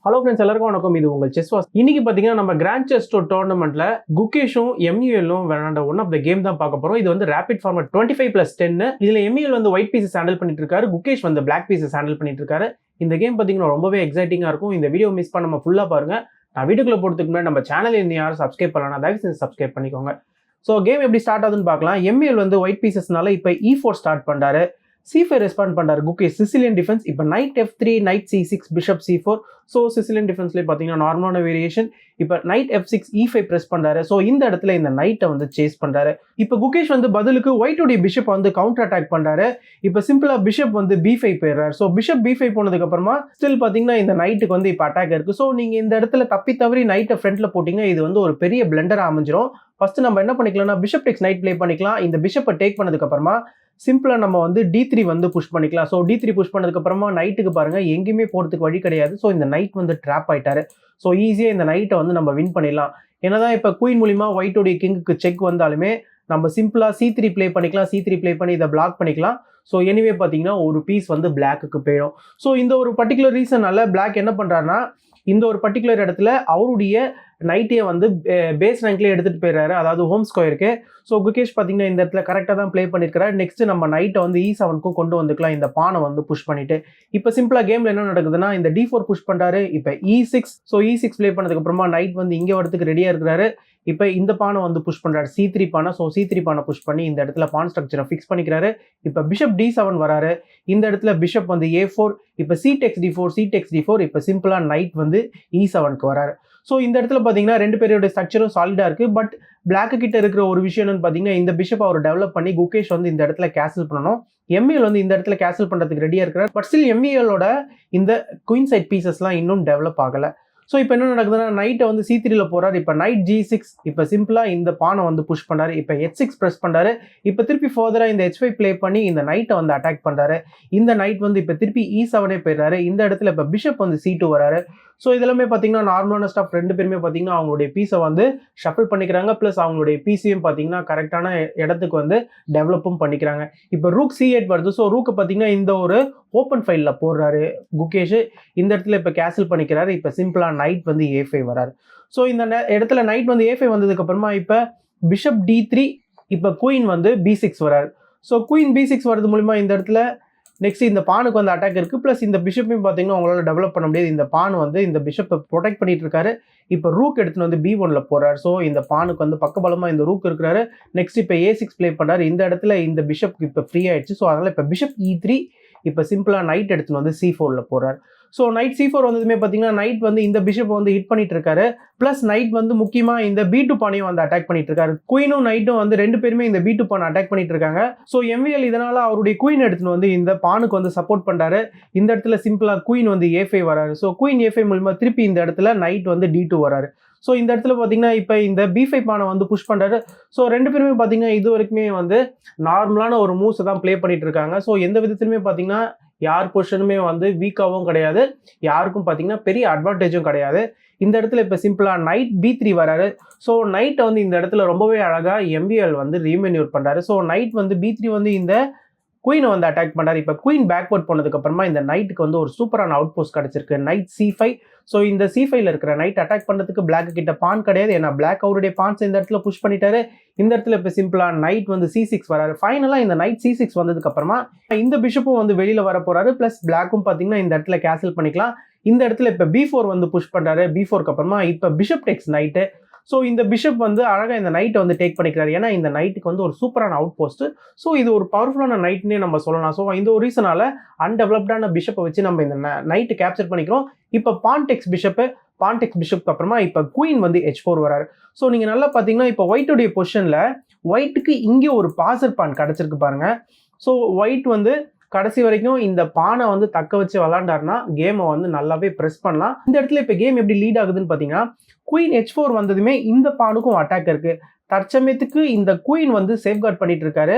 Hello friends, எல்லாருக்கும் வணக்கம். இது உங்கள் செஸ் வாஸ். இன்னைக்கு பார்த்தீங்கன்னா நம்ம கிராண்ட் செஸ் டோர்னமெண்ட்ல குகேஷும் எம்யூஎல்லும் விளையாண்ட ஒன் ஆஃப் த கேம் தான் பார்க்க போறோம். இது வந்து ரேபிட் ஃபார்மட் 25+10. இதுல எம்யூஎல் வந்து ஒயிட் பீசஸ் ஹேண்டில் பண்ணிட்டு இருக்காரு, குகேஷ் வந்து பிளாக் பீசஸ் ஹேண்டில் பண்ணிட்டு இருக்காரு. இந்த கேம் பார்த்தீங்கன்னா ரொம்பவே எக்ஸைட்டிங்கா இருக்கும். இந்த வீடியோ மிஸ் பண்ணாம ஃபுல்லா பாருங்க. நான் வீடியோக்குள்ள போறதுக்கு முன்னாடி நம்ம சேனல் இன்னும் யாரும் சப்ஸ்கிரைப் பண்ணலாம், தயவு செஞ்சு சப்ஸ்கிரைப் பண்ணிக்கோங்க. ஸோ கேம் எப்படி ஸ்டார்ட் ஆகுதுன்னு பார்க்கலாம். எம்யூஎல் வந்து ஒயிட் பீசஸ்னால இப்போ E4 ஸ்டார்ட் பண்றாரு. C5 ரெஸ்பாண்ட் பண்றாரு குகேஷ். சிசிலியன் டிஃபென்ஸ் இப்போ knight F3, knight C6, bishop C4. So Sicilian டிஃபென்ஸ்லேயே பார்த்தீங்கன்னா நார்மலான வேரியேஷன். இப்போ நைட் F6, E5 ப்ரெஸ் பண்றாரு. ஸோ இந்த இடத்துல இந்த நைட்டை வந்து சேஸ் பண்றாரு. இப்போ குகேஷ் வந்து பதிலுக்கு ஒயிட்டுடைய பிஷப் வந்து கவுண்டர் அட்டாக் பண்றாரு. இப்போ சிம்பிளா பிஷப் வந்து B5 போயிடுறாரு. ஸோ பிஷப் B5 போனதுக்கு அப்புறமா ஸ்டில் பார்த்தீங்கன்னா இந்த நைட்டுக்கு வந்து இப்போ அட்டாக் இருக்கு. ஸோ நீங்க இந்த இடத்துல தப்பி தவறி நைட்டை ஃப்ரண்ட்ல போட்டீங்கன்னா இது வந்து ஒரு பெரிய பிளண்டரா அமைஞ்சிரும். ஃபர்ஸ்ட் நம்ம என்ன பண்ணிக்கலாம்னா பிஷப் டெக்ஸ் நைட் ப்ளே பண்ணிக்கலாம். இந்த பிஷப்பை டேக் பண்ணதுக்கு அப்புறமா சிம்பிளா நம்ம வந்து D3 வந்து புஷ் பண்ணிக்கலாம். ஸோ D3 புஷ் பண்ணதுக்கு அப்புறமா நைட்டுக்கு பாருங்க எங்கேயுமே போறதுக்கு வழி கிடையாது. ஸோ இந்த நைட் வந்து ட்ராப் ஆயிட்டாரு. ஸோ ஈஸியா இந்த நைட்டை வந்து நம்ம வின் பண்ணிடலாம். என்னதான் இப்போ குயின் மூலியமா ஒயிட்டோடைய கிங்குக்கு செக் வந்தாலுமே நம்ம சிம்பிளா C3 ப்ளே பண்ணிக்கலாம். C3 ப்ளே பண்ணி இதை பிளாக் பண்ணிக்கலாம். ஸோ எனிவே பார்த்தீங்கன்னா ஒரு பீஸ் வந்து பிளாக்குக்கு போயிடும். ஸோ இந்த ஒரு பர்டிகுலர் ரீசனால பிளாக் என்ன பண்றாருன்னா இந்த ஒரு பர்டிகுலர் இடத்துல அவருடைய நைட்டையே வந்து பேஸ் ரேங்க்லேயே எடுத்துகிட்டு போயிடுறாரு, அதாவது ஹோம் ஸ்கொயருக்கு. ஸோ குகேஷ் பார்த்தீங்கன்னா இந்த இடத்துல கரெக்டாக தான் ப்ளே பண்ணியிருக்காரு. நெக்ஸ்ட் நம்ம நைட்டை வந்து E7க்கும் கொண்டு வந்துக்கலாம், இந்த பானை வந்து புஷ் பண்ணிட்டு. இப்போ சிம்பிளாக கேமில் என்ன நடக்குதுன்னா இந்த D4 புஷ் பண்ணுறாரு. இப்போ E6. ஸோ E6 ப்ளே பண்ணதுக்கப்புறமா நைட் வந்து இங்கே வரதுக்கு ரெடியாக இருக்கிறாரு. இப்போ இந்த பானை வந்து புஷ் பண்ணுறாரு, C3 பானை. ஸோ C3 பானை புஷ் பண்ணி இந்த இடத்துல பான் ஸ்ட்ரக்சரை ஃபிக்ஸ் பண்ணிக்கிறாரு. இப்போ பிஷப் D7 வராரு. இந்த இடத்துல பிஷப் வந்து A4. இப்போ C-Takes D4, C-Takes D4. இப்போ சிம்பிளாக நைட் வந்து E7க்கு வராரு. ஸோ இந்த இடத்துல பார்த்தீங்கன்னா ரெண்டு பேரோட ஸ்ட்ரக்சரும் சாலிடாக இருக்குது. பட் பிளாக்கு கிட்ட இருக்கிற ஒரு விஷயம் என்னன்னு பார்த்தீங்கன்னா இந்த பிஷப் அவர் டெவலப் பண்ணி குகேஷ் வந்து இந்த இடத்துல கேன்சல் பண்ணணும். எம்யூஎல் வந்து இந்த இடத்துல கேன்சல் பண்ணுறதுக்கு ரெடியாக இருக்கிறார். பட் ஸ்டில் எம்யூஎலோட இந்த குயின் சைட் பீசஸ்லாம் இன்னும் டெவலப் ஆகலை. ஸோ இப்போ என்ன நடக்குதுன்னா நைட்டை வந்து C3ல போறாரு. இப்போ நைட் G6. இப்போ சிம்பிளா இந்த பானை வந்து புஷ் பண்ணாரு. இப்போ H6 ப்ரெஸ் பண்றாரு. இப்போ திருப்பி ஃபர்தரா இந்த H5 ப்ளே பண்ணி இந்த நைட்டை வந்து அட்டாக் பண்றாரு. இந்த நைட் வந்து இப்போ திருப்பி E7 போயிடுறாரு. இந்த இடத்துல இப்போ பிஷப் வந்து C2 வராரு. ஸோ இதெல்லாமே பார்த்தீங்கன்னா நார்மலான ஸ்டாஃப் ரெண்டு பேருமே பார்த்தீங்கன்னா அவங்களுடைய பீஸை வந்து ஷஃபிள் பண்ணிக்கிறாங்க. ப்ளஸ் அவங்களுடைய பீஸையும் பார்த்தீங்கன்னா கரெக்டான இடத்துக்கு வந்து டெவலப்பும் பண்ணிக்கிறாங்க. இப்போ ரூக் C8 வருது. ஸோ ரூக்கு பார்த்தீங்கன்னா இந்த ஒரு ஓப்பன் ஃபைலில் போடுறாரு குகேஷ். இந்த இடத்துல இப்போ கேன்சல் பண்ணிக்கிறாரு. இப்போ சிம்பிளா நைட் வந்து A5 வராரு. ஸோ இந்த இடத்துல நைட் வந்து A5 வந்ததுக்கு அப்புறமா இப்போ பிஷப் D3. இப்போ குயின் வந்து B6 வராரு. ஸோ குயின் B6 வரது மூலிமா இந்த இடத்துல நெக்ஸ்ட் இந்த பானுக்கு வந்து அட்டாக் இருக்கு. பிளஸ் இந்த பிஷப்பையும் பார்த்தீங்கன்னா உங்களால் டெவலப் பண்ண முடியாது. இந்த பான் வந்து இந்த பிஷப்பை ப்ரொடெக்ட் பண்ணிட்டு இருக்காரு. இப்போ ரூக் எடுத்துன்னு வந்து B1ல போறாரு. ஸோ இந்த பானுக்கு வந்து பக்கபலமா இந்த ரூக் இருக்கிறாரு. நெக்ஸ்ட் இப்போ A6 ப்ளே பண்ணாரு. இந்த இடத்துல இந்த பிஷப் இப்போ ஃப்ரீ ஆயிடுச்சு. ஸோ அதனால இப்போ பிஷப் E3. இப்போ சிம்பிளா நைட் எடுத்துன்னு வந்து C4ல போறாரு. ஸோ நைட் C4 வந்ததுமே பார்த்தீங்கன்னா நைட் வந்து இந்த பிஷப் வந்து ஹிட் பண்ணிட்டு இருக்காரு. பிளஸ் நைட் வந்து முக்கியமா இந்த B2 பானையும் வந்து அட்டாக் பண்ணிட்டு இருக்காரு. குயினும் நைட்டும் வந்து ரெண்டு பேருமே இந்த B2 பானை அட்டாக் பண்ணிட்டு இருக்காங்க. ஸோ எம்விஎல் இதனால அவருடைய குயின் எடுத்துன்னு வந்து இந்த பானுக்கு வந்து சப்போர்ட் பண்றாரு. இந்த இடத்துல சிம்பிளா குயின் வந்து A5 வராரு. ஸோ குயின் A5 மூலமா திருப்பி இந்த இடத்துல நைட் வந்து D2 வராரு. ஸோ இந்த இடத்துல பார்த்தீங்கன்னா இப்போ இந்த B5 பானை வந்து புஷ் பண்ணுறாரு. ஸோ ரெண்டு பேருமே பார்த்தீங்கன்னா இது வரைக்குமே வந்து நார்மலான ஒரு மூவ்ஸை தான் ப்ளே பண்ணிட்டு இருக்காங்க. ஸோ எந்த விதத்துலையுமே பார்த்தீங்கன்னா யார் பொசிஷனுமே வந்து வீக்காகவும் கிடையாது, யாருக்கும் பார்த்தீங்கன்னா பெரிய அட்வான்டேஜும் கிடையாது. இந்த இடத்துல இப்போ சிம்பிளா நைட் B3 வராரு. ஸோ நைட்டை வந்து இந்த இடத்துல ரொம்பவே அழகா எம்விஎல் வந்து ரீமென்யூர் பண்றாரு. ஸோ நைட் வந்து B3 வந்து இந்த குயினை வந்து அட்டாக் பண்றாரு. இப்போ குயின் பேக்வர்ட் போனதுக்கு அப்புறமா இந்த நைட்டுக்கு வந்து ஒரு சூப்பரான அவுட் போஸ்ட் கிடைச்சிருக்கு, நைட் C5. ஸோ இந்த C5ல இருக்கிற நைட் அட்டாக் பண்ணுறதுக்கு பிளாக் கிட்ட பான் கிடையாது. ஏன்னா பிளாக் அவருடைய பான்ஸ் இந்த இடத்துல புஷ் பண்ணிட்டாரு. இந்த இடத்துல இப்போ சிம்பிளா நைட் வந்து C6 வராரு. ஃபைனலா இந்த நைட் C6 வந்ததுக்கு அப்புறமா இந்த பிஷப்பும் வந்து வெளியில வர போறாரு. பிளஸ் பிளாக்கும் பார்த்தீங்கன்னா இந்த இடத்துல கேன்சல் பண்ணிக்கலாம். இந்த இடத்துல இப்போ B4 வந்து புஷ் பண்றாரு. B4க்கு அப்புறமா இப்போ பிஷப் டெக்ஸ் நைட்டு. ஸோ இந்த பிஷப் வந்து அழகாக இந்த நைட்டை வந்து டேக் பண்ணிக்கிறாரு. ஏன்னா இந்த நைட்டுக்கு வந்து ஒரு சூப்பரான அவுட் போஸ்ட். ஸோ இது ஒரு பவர்ஃபுல்லான நைட்னே நம்ம சொல்லலாம். ஸோ இந்த ஒரு ரீசனால அன்டெவலப்டான பிஷப்பை வச்சு நம்ம இந்த நைட்டு கேப்சர் பண்ணிக்கிறோம். இப்போ பான்டெக்ஸ் பிஷப்க்கு அப்புறமா இப்போ குயின் வந்து H4 வராரு. ஸோ நீங்கள் நல்லா பார்த்தீங்கன்னா இப்போ ஒயிட்டுடைய பொசிஷனில் ஒயிட்டுக்கு இங்கே ஒரு பாசர் பான் கிடச்சிருக்கு பாருங்க. ஸோ ஒயிட் வந்து கடைசி வரைக்கும் இந்த பானை வந்து தக்க வச்சு விளாண்டாருன்னா கேமை வந்து நல்லாவே ப்ரெஸ் பண்ணலாம். இந்த இடத்துல இப்போ கேம் எப்படி லீட் ஆகுதுன்னு பார்த்தீங்கன்னா குயின் H4 வந்ததுமே இந்த பானுக்கும் அட்டாக் இருக்கு. தற்சமயத்துக்கு இந்த குயின் வந்து சேஃப்கார்ட் பண்ணிட்டு இருக்காரு.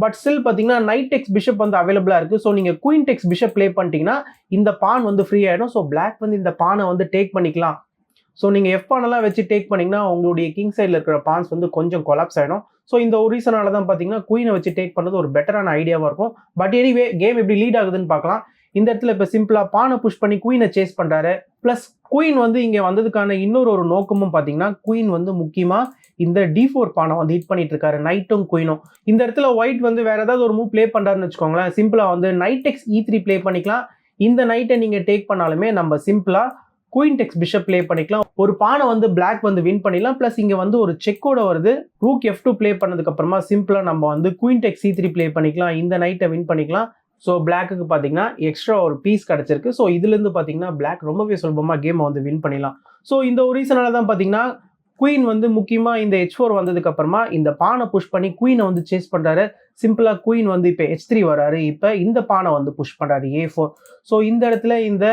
பட் ஸ்டில் பார்த்தீங்கன்னா நைட் டெக்ஸ் பிஷப் வந்து அவைலபிளாக இருக்குது. ஸோ நீங்கள் குயின் டெக்ஸ் பிஷப் ப்ளே பண்ணிட்டீங்கன்னா இந்த பான் வந்து ஃப்ரீ ஆகிடும். ஸோ பிளாக் வந்து இந்த பானை வந்து டேக் பண்ணிக்கலாம். ஸோ நீங்கள் F பானெல்லாம் வச்சு டேக் பண்ணிங்கன்னா உங்களுடைய கிங் சைடில் இருக்கிற பான்ஸ் வந்து கொஞ்சம் கொலாப்ஸ் ஆகிடும். ஸோ இந்த ஒரு ரீசனால தான் பார்த்தீங்கன்னா குயினை வச்சு டேக் பண்ணுறது ஒரு பெட்டரான ஐடியாவாக இருக்கும். பட் எனிவே கேம் எப்படி லீட் ஆகுதுன்னு பார்க்கலாம். இந்த இடத்துல இப்போ சிம்பிளாக பானை புஷ் பண்ணி குயினை சேஸ் பண்ணுறாரு. ப்ளஸ் குயின் வந்து இங்கே வந்ததுக்கான இன்னொரு நோக்கமும் பார்த்தீங்கன்னா குயின் வந்து முக்கியமாக இந்த D4 பானை வந்து ஹிட் பண்ணிட்டு இருக்காரு, நைட்டும் குயினும். இந்த இடத்துல ஒயிட் வந்து வேற ஏதாவது ஒரு மூவ் ப்ளே பண்றாருன்னு வச்சுக்கோங்களேன், சிம்பிளா வந்து நைட் டெக்ஸ் E3 ப்ளே பண்ணிக்கலாம். இந்த நைட்டை நீங்க டேக் பண்ணாலுமே நம்ம சிம்பிளா குயின் டெக்ஸ் பிஷப் ப்ளே பண்ணிக்கலாம். ஒரு பானை வந்து பிளாக் வந்து வின் பண்ணிடலாம். பிளஸ் இங்க வந்து ஒரு செக்கோட வருது. ரூக் F2 ப்ளே பண்ணதுக்கு அப்புறமா சிம்பிளா நம்ம வந்து குயின் டெக்ஸ் C3 ப்ளே பண்ணிக்கலாம். இந்த நைட்டை வின் பண்ணிக்கலாம். ஸோ பிளாக்குக்கு பார்த்தீங்கன்னா எக்ஸ்ட்ரா ஒரு பீஸ் கிடச்சிருக்கு. ஸோ இதுலேருந்து பார்த்தீங்கன்னா பிளாக் ரொம்பவே சுலபமாக கேமை வந்து வின் பண்ணிடலாம். ஸோ இந்த ஒரு ரீசனால தான் பார்த்தீங்கன்னா குயின் வந்து முக்கியமாக இந்த H4 வந்ததுக்கு அப்புறமா இந்த பானை புஷ் பண்ணி குயினை வந்து சேஸ் பண்ணுறாரு. சிம்பிளாக குயின் வந்து இப்போ H3 வராரு. இப்போ இந்த பானை வந்து புஷ் பண்ணுறாரு A4. ஸோ இந்த இடத்துல இந்த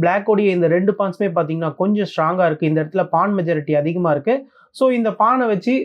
பிளாக்கோடைய இந்த 2 பான்ஸுமே பார்த்தீங்கன்னா கொஞ்சம் ஸ்ட்ராங்காக இருக்குது. இந்த இடத்துல பான் மெஜாரிட்டி அதிகமாக இருக்குது. ஸோ இந்த பானை வச்சு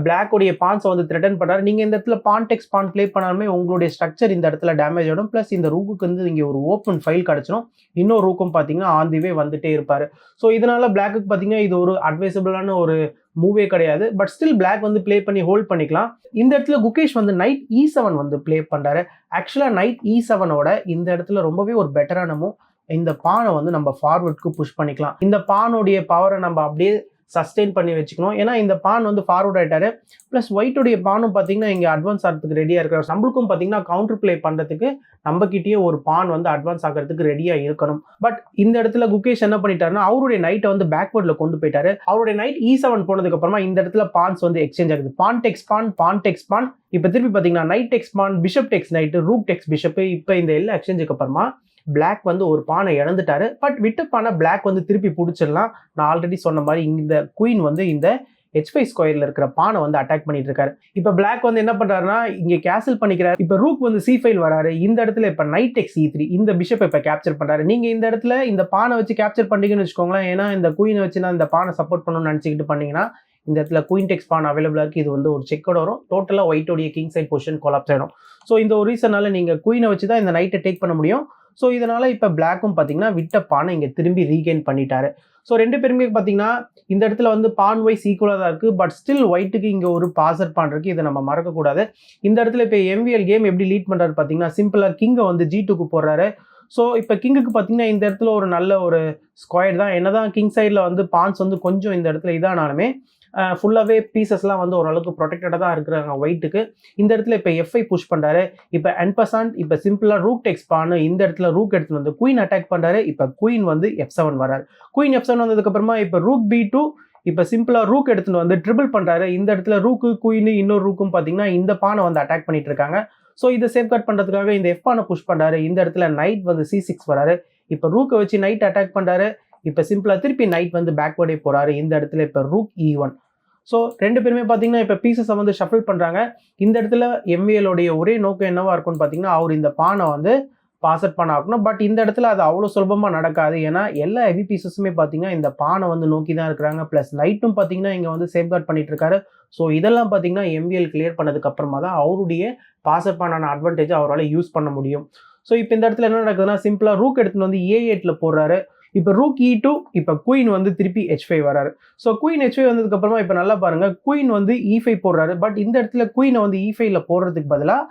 பிளாக்கோடைய பான்ஸை வந்து த்ரெட்டன் பண்ணுறாரு. நீங்கள் இந்த இடத்துல பான் டெக்ஸ் பான் ப்ளே பண்ணாலுமே உங்களுடைய ஸ்ட்ரக்சர் இந்த இடத்துல டேமேஜ் ஆகிடும். ப்ளஸ் இந்த ரூக்கு வந்து இங்கே ஒரு ஓப்பன் ஃபைல் கிடச்சிடும். இன்னொரு ரூக்கும் பார்த்தீங்கன்னா ஆன் தி வே வந்துட்டே இருப்பார். ஸோ இதனால பிளாக்குக்கு பார்த்தீங்கன்னா இது ஒரு அட்வைசபிளான ஒரு மூவே கிடையாது. பட் ஸ்டில் பிளாக் வந்து ப்ளே பண்ணி ஹோல்ட் பண்ணிக்கலாம். இந்த இடத்துல குகேஷ் வந்து நைட் E7 வந்து ப்ளே பண்ணுறாரு. ஆக்சுவலாக நைட் E7ஓட இந்த இடத்துல ரொம்பவே ஒரு பெட்டரான மூவ். இந்த பானை வந்து நம்ம ஃபார்வர்டுக்கு புஷ் பண்ணிக்கலாம். இந்த பானுடைய பவரை நம்ம அப்படியே சஸ்டெயின் பண்ணி வச்சுக்கணும். ஏன்னா இந்த பான் வந்து ஃபார்வர்ட் ஆகிட்டாரு. ப்ளஸ் ஒயிட்டுடைய பானும் பார்த்தீங்கன்னா இங்கே அட்வான்ஸ் ஆகிறதுக்கு ரெடியாக இருக்கிறார். நம்மளுக்கும் பார்த்தீங்கன்னா கவுண்டர் பிளே பண்ணுறதுக்கு நம்மக்கிட்டேயே ஒரு பான் வந்து அட்வான்ஸ் ஆகிறதுக்கு ரெடியாக இருக்கணும். பட் இந்த இடத்துல குகேஷ் என்ன பண்ணிட்டாருன்னா அவருடைய நைட்டை வந்து பேக்வர்டில் கொண்டு போயிட்டாரு. அவருடைய நைட் E7 போனதுக்கு அப்புறமா இந்த இடத்துல பான்ஸ் வந்து எக்ஸ்சேஞ்ச் ஆகுது. பான் டெக்ஸ் பான், பான் டெக்ஸ் பான். இப்போ திருப்பி பார்த்தீங்கன்னா knight takes pawn, bishop takes knight, rook takes bishop. இப்போ இந்த எல்லா எக்ஸ்சேஞ்சுக்கு அப்புறமா பிளாக் வந்து ஒரு பானை இழந்துட்டாரு. பட் விட்ட பானை பிளாக் வந்து திருப்பி பிடிச்சிடலாம். நான் ஆல்ரெடி சொன்ன மாதிரி இந்த குயின் வந்து இந்த H5 ஸ்கொயர்ல இருக்கிற பானை வந்து அட்டாக் பண்ணிட்டு இருக்காரு. இப்போ பிளாக் வந்து என்ன பண்றாருன்னா இங்க கேன்சல் பண்ணிக்கிறாரு. இப்போ ரூக் வந்து C5 வராரு. இந்த இடத்துல இப்போ நைட் டெக்ஸ் E3 இந்த பிஷப் இப்போ கேப்சர் பண்றாரு. நீங்க இந்த இடத்துல இந்த பானை வச்சு கேப்சர் பண்ணீங்கன்னு வச்சுக்கோங்களேன். ஏன்னா இந்த குயினை வச்சு நான் இந்த பானை சப்போர்ட் பண்ணணும்னு நினைச்சுக்கிட்டு பண்ணீங்கன்னா இந்த இடத்துல குயின் டெக்ஸ் பான் அவைலபிளா இருக்கு. இது வந்து ஒரு செக்கோட வரும். டோட்டலா ஒயிட்டோடைய கிங் சைட் பொசிஷன் கொலாப்ஸ் ஆயிடும். ஸோ இந்த ஒரு ரீசனால நீங்க குயினை வச்சு தான் இந்த நைட்டை டேக் பண்ண முடியும். ஸோ இதனால இப்போ பிளாக்கும் பார்த்தீங்கன்னா விட்ட பானை இங்கே திரும்பி ரீகெயின் பண்ணிட்டாரு. ஸோ ரெண்டு பேருமே பார்த்தீங்கன்னா இந்த இடத்துல வந்து பான் வைஸ் ஈக்குவலாக தான் இருக்குது. பட் ஸ்டில் ஒயிட்டுக்கு இங்கே ஒரு பாசர் பான் இருக்குது. இதை நம்ம மறக்கக்கூடாது. இந்த இடத்துல இப்போ MVL கேம் எப்படி லீட் பண்ணுறாரு பார்த்தீங்கன்னா சிம்பிளாக கிங்கை வந்து G2க்கு போடுறாரு. ஸோ இப்போ கிங்குக்கு பார்த்தீங்கன்னா இந்த இடத்துல ஒரு நல்ல ஒரு ஸ்கொயர் தான். என்னதான் கிங் சைடில் வந்து பான்ஸ் வந்து கொஞ்சம் இந்த இடத்துல இதானாலுமே ஃபுல்லாகவே பீசஸ்லாம் வந்து ஓரளவுக்கு ப்ரொடெக்டடாக தான் இருக்கிறாங்க ஒயிட்டுக்கு. இந்த இடத்துல இப்போ F5 புஷ் பண்ணுறாரு. இப்போ N% இப்போ சிம்பிளாக ரூக் டெக்ஸ் பானு இந்த இடத்துல ரூக் எடுத்துட்டு வந்து குயின் அட்டாக் பண்ணுறாரு. இப்போ குயின் வந்து F7 வராரு. குயின் F7 வந்ததுக்கப்புறமா இப்போ ரூக் B2 இப்போ சிம்பிளாக ரூக் எடுத்துட்டு வந்து ட்ரிபிள் பண்ணுறாரு. இந்த இடத்துல ரூக்கு குயின் இன்னொரு ரூக்கும் பார்த்தீங்கன்னா இந்த பானை வந்து அட்டாக் பண்ணிட்டு இருக்காங்க. ஸோ இதை சேஃப்கார்ட் பண்ணுறதுக்காக இந்த F பானை புஷ் பண்ணுறாரு. இந்த இடத்துல நைட் வந்து C6 வராரு. இப்போ ரூக்கை வச்சு நைட் அட்டாக் பண்ணுறாரு. இப்போ சிம்பிளாக திருப்பி நைட் வந்து பேக்வர்டே போகிறாரு. இந்த இடத்துல இப்போ ரூக் E1. ஸோ ரெண்டு பேருமே பார்த்தீங்கன்னா இப்போ பீசஸை வந்து ஷஃபிள் பண்ணுறாங்க. இந்த இடத்துல MVLோடைய ஒரே நோக்கம் என்னவா இருக்கும்னு பார்த்தீங்கன்னா அவர் இந்த பானை வந்து பாசட் பண்ண ஆகணும். பட் இந்த இடத்துல அது அவ்வளோ சுலபமாக நடக்காது. ஏன்னா எல்லா ஹெவி பீசஸுமே பார்த்தீங்கன்னா இந்த பானை வந்து நோக்கி தான் இருக்கிறாங்க. ப்ளஸ் நைட்டும் பார்த்தீங்கன்னா இங்கே வந்து சேஃப்கார்ட் பண்ணிட்டு இருக்காரு. ஸோ இதெல்லாம் பார்த்தீங்கன்னா MVL கிளியர் பண்ணதுக்கு அப்புறமா தான் அவருடைய பாசட் பண்ணான அட்வான்டேஜ் அவரால் யூஸ் பண்ண முடியும். ஸோ இப்போ இந்த இடத்துல என்ன நடக்குதுன்னா சிம்பிளாக ரூக் எடுத்துன்னு வந்து A8ல போடுறாரு. இப்போ ரூக் E2 இப்போ குயின் வந்து திருப்பி H5 வராரு. ஸோ குயின் H5 வந்ததுக்கு அப்புறமா இப்போ நல்லா பாருங்க குயின் வந்து E5 போடுறாரு. பட் இந்த இடத்துல குயினை வந்து E5ல போடுறதுக்கு பதிலாக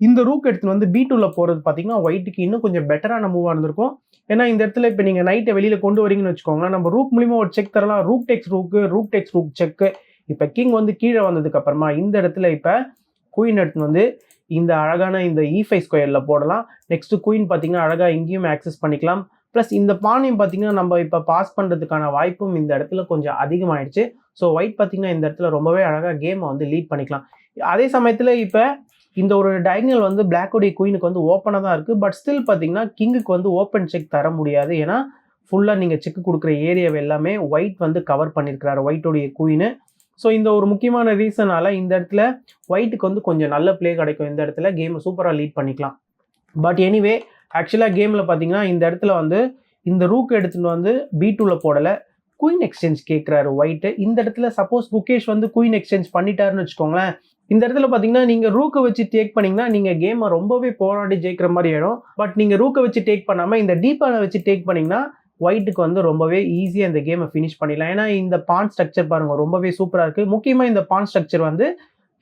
இந்த ரூக் எடுத்துன்னு வந்து B2ல போடுறது பார்த்தீங்கன்னா ஒயிட்டுக்கு இன்னும் கொஞ்சம் பெட்டரான மூவாக இருந்திருக்கும். ஏன்னா இந்த இடத்துல இப்போ நீங்கள் நைட்டை வெளியில் கொண்டு வரீங்கன்னு வச்சுக்கோங்களேன், நம்ம ரூக் மூலிமா ஒரு செக் தரலாம். Rook takes rook, rook takes rook check. இப்போ கிங் வந்து கீழே வந்ததுக்கு அப்புறமா இந்த இடத்துல இப்போ குயின் எடுத்துன்னு வந்து இந்த அழகான இந்த E5 ஸ்கொயரில் போடலாம். நெக்ஸ்ட் குயின் பார்த்தீங்கன்னா அழகாக இங்கேயும் ஆக்சஸ் பண்ணிக்கலாம். ப்ளஸ் இந்த பானையும் பார்த்தீங்கன்னா நம்ம இப்போ பாஸ் பண்ணுறதுக்கான வாய்ப்பும் இந்த இடத்துல கொஞ்சம் அதிகமாகிடுச்சு. ஸோ ஒயிட் பார்த்தீங்கன்னா இந்த இடத்துல ரொம்பவே அழகாக கேமை வந்து லீட் பண்ணிக்கலாம். அதே சமயத்தில் இப்போ இந்த ஒரு டயகனல் வந்து பிளாக்கோடைய குயினுக்கு வந்து ஓப்பனாக தான் இருக்குது. பட் ஸ்டில் பார்த்தீங்கன்னா கிங்குக்கு வந்து ஓப்பன் செக் தர முடியாது. ஏன்னா ஃபுல்லாக நீங்கள் செக் கொடுக்குற ஏரியாவை எல்லாமே ஒயிட் வந்து கவர் பண்ணியிருக்கிறாரு ஒயிட்டோடைய குயினு. ஸோ இந்த ஒரு முக்கியமான ரீசனால இந்த இடத்துல ஒயிட்டுக்கு வந்து கொஞ்சம் நல்ல பிளே கிடைக்கும். இந்த இடத்துல கேமை சூப்பராக லீட் பண்ணிக்கலாம். பட் எனிவே ஆக்சுவலாக கேமில் பார்த்தீங்கன்னா இந்த இடத்துல வந்து இந்த ரூக் எடுத்துகிட்டு வந்து B2ல போடலை, குயின் எக்ஸ்சேஞ்ச் கேட்குறாரு ஒயிட்டு. இந்த இடத்துல சப்போஸ் குகேஷ் வந்து குயின் எக்ஸ்சேஞ்ச் பண்ணிட்டாருன்னு வச்சுக்கோங்களேன், இந்த இடத்துல பார்த்தீங்கன்னா நீங்கள் ரூக்கை வச்சு டேக் பண்ணிங்கன்னா நீங்கள் கேமை ரொம்பவே போராடி ஜெயிக்கிற மாதிரி ஆகிடும். பட் நீங்கள் ரூக்கை வச்சு டேக் பண்ணாமல் இந்த டீப்பானை வச்சு டேக் பண்ணிங்கன்னா ஒயிட்டுக்கு வந்து ரொம்பவே ஈஸியாக இந்த கேமை ஃபினிஷ் பண்ணிடலாம். ஏன்னா இந்த பான் ஸ்ட்ரக்சர் பாருங்கள் ரொம்பவே சூப்பராக இருக்குது. முக்கியமாக இந்த பான் ஸ்ட்ரக்சர் வந்து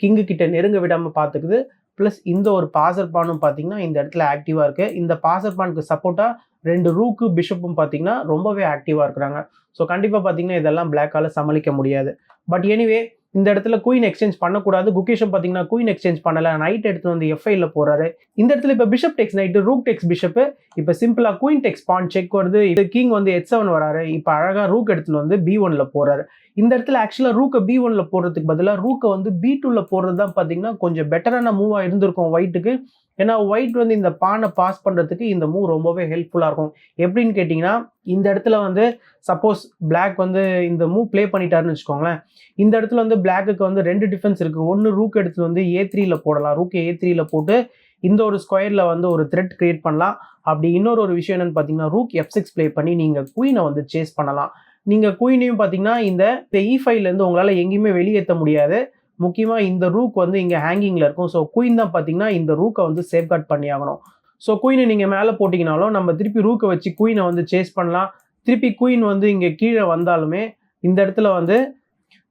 கிங்கு கிட்ட நெருங்க விடாமல் பார்த்துக்குது. ப்ளஸ் இந்த ஒரு பாசர் பானும் பார்த்தீங்கன்னா இந்த இடத்துல ஆக்டிவாக இருக்குது. இந்த பாசர் பானுக்கு சப்போர்ட்டாக ரெண்டு ரூக்கு பிஷப்பும் பார்த்தீங்கன்னா ரொம்பவே ஆக்டிவாக இருக்கிறாங்க. ஸோ கண்டிப்பாக பார்த்தீங்கன்னா இதெல்லாம் பிளாக்கால சமாளிக்க முடியாது. பட் எனிவே இந்த இடத்துல குயின் எக்ஸ்சேஞ்ச் பண்ணக்கூடாது. குகேஷும் பார்த்தீங்கன்னா குயின் எக்ஸ்சேஞ்ச் பண்ணல, நைட் எடுத்து வந்து F5ல போறாரு. இந்த இடத்துல இப்போ bishop takes knight, rook takes bishop, இப்போ சிம்பிளா குயின் டெக்ஸ் பான் செக் வருது. இது கிங் வந்து H7 வராரு. இப்போ அழகா ரூக் எடுத்துன்னு வந்து B1ல போறாரு. இந்த இடத்துல ஆக்சுவலா ரூக்கை B1ல போடுறதுக்கு பதிலாக ரூக்கை வந்து B2ல போடுறது தான் பார்த்தீங்கன்னா கொஞ்சம் பெட்டரான மூவா இருந்திருக்கும் ஒயிட்டுக்கு. ஏன்னா ஒயிட் வந்து இந்த பானை பாஸ் பண்ணுறதுக்கு இந்த மூவ் ரொம்பவே ஹெல்ப்ஃபுல்லாக இருக்கும். எப்படின்னு கேட்டிங்கன்னா இந்த இடத்துல வந்து சப்போஸ் பிளாக் வந்து இந்த மூவ் ப்ளே பண்ணிட்டாருன்னு வச்சுக்கோங்களேன். இந்த இடத்துல வந்து பிளாக்குக்கு வந்து 2 டிஃபென்ஸ் இருக்குது. ஒன்று ரூக் எடுத்து வந்து A3ல போடலாம். ரூக்கை A3ல போட்டு இந்த ஒரு ஸ்கொயரில் வந்து ஒரு த்ரெட் கிரியேட் பண்ணலாம். அப்படி இன்னொரு விஷயம் என்னென்னு பார்த்தீங்கன்னா ரூக் F6 ப்ளே பண்ணி நீங்கள் குயினை வந்து சேஸ் பண்ணலாம். நீங்கள் குயினையும் பார்த்தீங்கன்னா இந்த E5லேருந்து உங்களால் எங்கேயுமே வெளியேற்ற முடியாது. முக்கியமாக இந்த ரூக் வந்து இங்கே ஹேங்கிங்கில் இருக்கும். ஸோ குயின் தான் பார்த்தீங்கன்னா இந்த ரூக்கை வந்து சேஃப்கார்ட் பண்ணி ஆகணும். ஸோ குயினை நீங்கள் மேலே போட்டிங்கனாலும் நம்ம திருப்பி ரூக்கை வச்சு குயினை வந்து சேஸ் பண்ணலாம். திருப்பி குயின் வந்து இங்கே கீழே வந்தாலுமே இந்த இடத்துல வந்து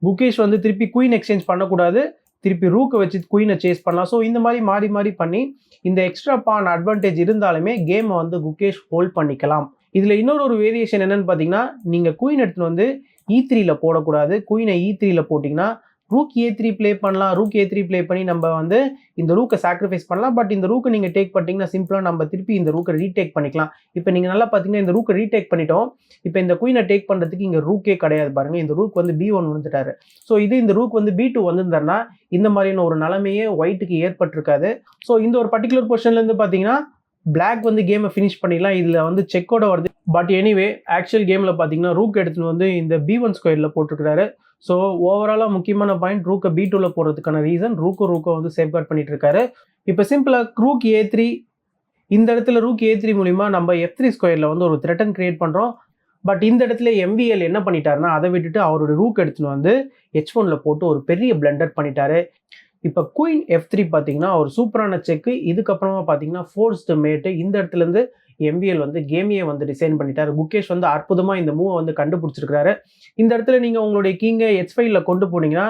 குகேஷ் வந்து திருப்பி குயின் எக்ஸ்சேஞ்ச் பண்ணக்கூடாது. திருப்பி ரூக்கை வச்சு குயினை சேஸ் பண்ணலாம். ஸோ இந்த மாதிரி மாறி மாறி பண்ணி இந்த எக்ஸ்ட்ரா பான் அட்வான்டேஜ் இருந்தாலுமே கேமை வந்து குகேஷ் ஹோல்ட் பண்ணிக்கலாம். இதில் இன்னொரு வேரியேஷன் என்னென்னு பார்த்தீங்கன்னா நீங்கள் குயின் எடுத்துன்னு வந்து E3ல போடக்கூடாது. குயினை E3ல போட்டிங்கன்னா ரூக் A3 ப்ளே பண்ணலாம். ரூக் A3 ப்ளே பண்ணி நம்ம வந்து இந்த ரூக்கை சாக்ரிஃபைஸ் பண்ணலாம். பட் இந்த ரூக்கை நீங்கள் டேக் பண்ணிட்டீங்கன்னா சிம்பிளாக நம்ம திருப்பி இந்த ரூக்கை ரீடேக் பண்ணிக்கலாம். இப்போ நீங்கள் நல்லா பார்த்தீங்கன்னா இந்த ரூக்கை ரீடேக் பண்ணிட்டோம். இப்போ இந்த குயினை டேக் பண்ணுறதுக்கு இங்கே ரூக்கே கிடையாது பாருங்கள். இந்த ரூக் வந்து B1 வந்துட்டாரு. ஸோ இந்த ரூக் வந்து B2 வந்திருந்தாருன்னா இந்த மாதிரியான ஒரு நிலைமையே ஒயிட்டுக்கு ஏற்பட்டிருக்காது. ஸோ இந்த ஒரு பர்டிகுலர் பொசிஷன்லேருந்து பார்த்தீங்கன்னா பிளாக் வந்து கேமை ஃபினிஷ் பண்ணிடலாம். இதில் வந்து செக்கோட வருது. பட் எனிவே ஆக்சுவல் கேமில் பார்த்தீங்கன்னா ரூக் எடுத்துன்னு வந்து இந்த B1 ஸ்கொயரில் போட்டிருக்கிறாரு. ஸோ ஓவராலாக முக்கியமான பாயிண்ட் ரூக்கை B2ல போடுறதுக்கான ரீசன் ரூக்கை வந்து சேஃப்கார்ட் பண்ணிட்டு இருக்காரு. இப்போ சிம்பிளாக ரூக் A3 இந்த இடத்துல ரூக் A3 மூலிமா நம்ம F3 ஸ்கொயரில் வந்து ஒரு த்ரெட்டன் கிரியேட் பண்ணுறோம். பட் இந்த இடத்துல MVL என்ன பண்ணிட்டாருன்னா அதை விட்டுட்டு அவரோட ரூக் எடுத்துன்னு வந்து H1ல போட்டு ஒரு பெரிய பிளண்டர் பண்ணிட்டாரு. இப்போ குயின் F3 பார்த்தீங்கன்னா ஒரு சூப்பரான செக்கு. இதுக்கப்புறமா பார்த்தீங்கன்னா ஃபோர்ஸ்டு மேட்டு. இந்த இடத்துலேருந்து MVL வந்து கேமையே வந்து டிசைன் பண்ணிட்டாரு. குகேஷ் வந்து அற்புதமாக இந்த மூவை வந்து கண்டுபிடிச்சிருக்காரு. இந்த இடத்துல நீங்கள் உங்களுடைய கிங்கை H5ல கொண்டு போனீங்கன்னா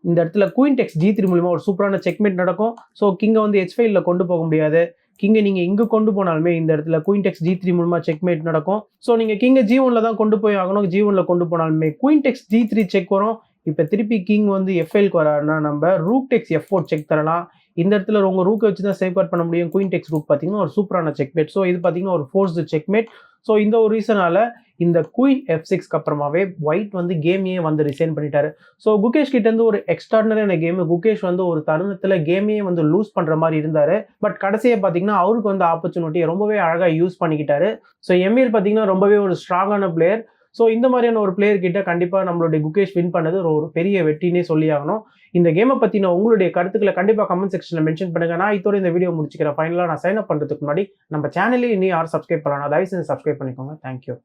இந்த இடத்துல குயின் டெக்ஸ் G3 மூலிமா ஒரு சூப்பரான செக்மேட் நடக்கும். ஸோ கிங்கை வந்து H5ல கொண்டு போக முடியாது. கிங்கை நீங்கள் இங்கே கொண்டு போனாலுமே இந்த இடத்துல குயின் டெக்ஸ் G3 மூலமாக செக்மேட் நடக்கும். ஸோ நீங்கள் கிங்கை G1ல தான் கொண்டு போய் ஆகணும். G1ல கொண்டு போனாலுமே குயின் டெக்ஸ் G3 செக் வரும். இப்போ திருப்பி கிங் வந்து F5க்கு வராருன்னா நம்ம ரூக் டெக்ஸ் F4 செக் தரலாம். இந்த இடத்துல உங்கள் ரூக்கை வச்சு தான் சேஃப்கார்ட் பண்ண முடியும். குயின் டெக்ஸ் ரூக் பார்த்தீங்கன்னா ஒரு சூப்பரான செக்மேட். ஸோ இது பார்த்தீங்கன்னா ஒரு ஃபோர்ஸ்டு செக்மேட். ஸோ இந்த ஒரு ரீசனால இந்த குயின் F6க்கு அப்புறமாவே ஒயிட் வந்து கேமையே வந்து டிசைன் பண்ணிட்டாரு. ஸோ குகேஷ் கிட்டேருந்து ஒரு எக்ஸ்ட்ராடனரியான கேமு. குகேஷ் வந்து ஒரு தருணத்தில் கேமையே வந்து லூஸ் பண்ணுற மாதிரி இருந்தார். பட் கடைசியாக பார்த்தீங்கன்னா அவருக்கு வந்து ஆப்பர்ச்சுனிட்டியை ரொம்பவே அழகாக யூஸ் பண்ணிக்கிட்டாரு. ஸோ MVL பார்த்தீங்கன்னா ரொம்பவே ஒரு ஸ்ட்ராங்கான பிளேயர். ஸோ இந்த மாதிரியான ஒரு பிளேயர் கிட்ட கண்டிப்பாக நம்மளுடைய குகேஷ் வின் பண்ணது ஒரு பெரிய வெற்றினே சொல்லி ஆகணும். இந்த கேமை பற்றின உங்களுடைய கருத்துக்களை கண்டிப்பாக கமெண்ட் செக்ஷனில் மென்ஷன் பண்ணுங்கள். நான் இதோட இந்த வீடியோ முடிச்சுக்கிறேன். ஃபைனலாக நான் சைன் அப் பண்ணுறதுக்கு முன்னாடி நம்ம சேனலே இன்னும் யாரும் சப்ஸ்கிரைப் பண்ணலாம், தயவு செஞ்சு சப்ஸ்கிரைப் பண்ணிக்கோங்க. தேங்க்யூ.